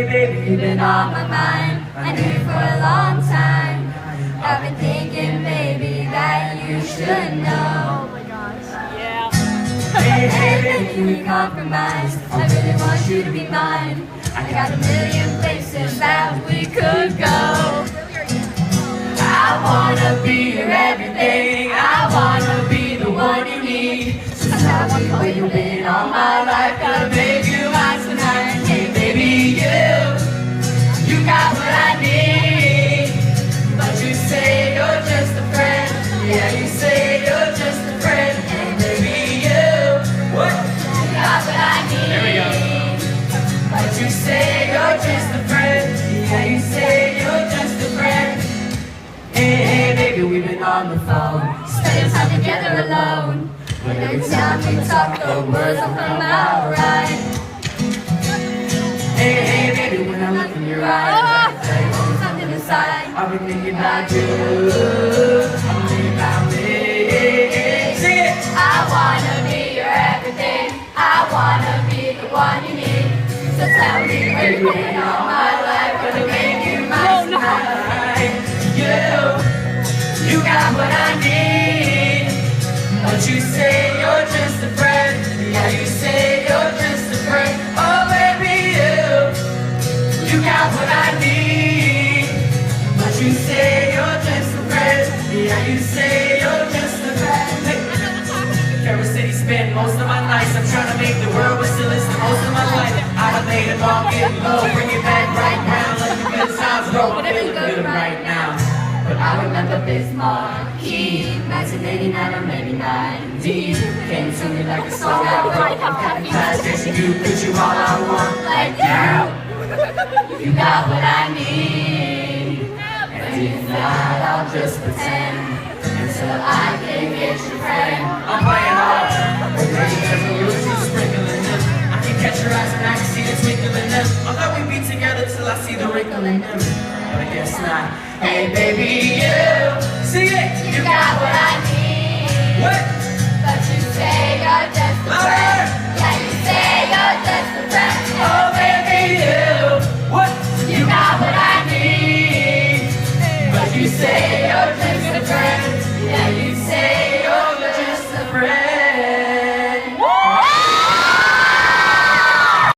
baby, you've been on my mind. I knew you for a long time. I've been thinking, baby, that you should know. Oh my gosh. Yeah. Hey, hey, baby, can we compromise? I really want you to be mine. I got a million places that we could go. I wanna be your everything. I wanna be the one you need. So tell me where you've been all my life. Gotta make you mine tonight. Hey, baby, you got what I need. But you say you're just a friend. Yeah, you say you're just a friend. Hey, baby, what? You got what I need. There we go. But you say you're just a friend. Yeah, you say you're just a friend. Hey, hey, baby, we've been on the phone, spending time together alone. But every time we talk, the words don't come out right. Hey, hey, baby, when I look in your eyes, I tell you there's something inside. I've been thinking about you, I'm thinking about me. Sing it! I wanna be your everything. I wanna be the one you need. So tell me where you've been all my life. Gonna make you mine tonight. You got what I need. But you say you're just a friend. Yeah, you say you're just a friend. Oh, baby, you got what I need. But you say you're just a friend. Yeah, you say you're just a friend. Hey. Kansas City spent most of my nights. I'm trying to make the world, but still it's the most of my life. I done made it all get low. Bring it back right now. Let the good times roll. I'm feeling good right now. But I remember Bismarck, 1989 or maybe 90. Came to me like a song I wrote. I'm having passion, you, cause you all I want. Like you got what I need. And if not, I'll just pretend until I can get your friend.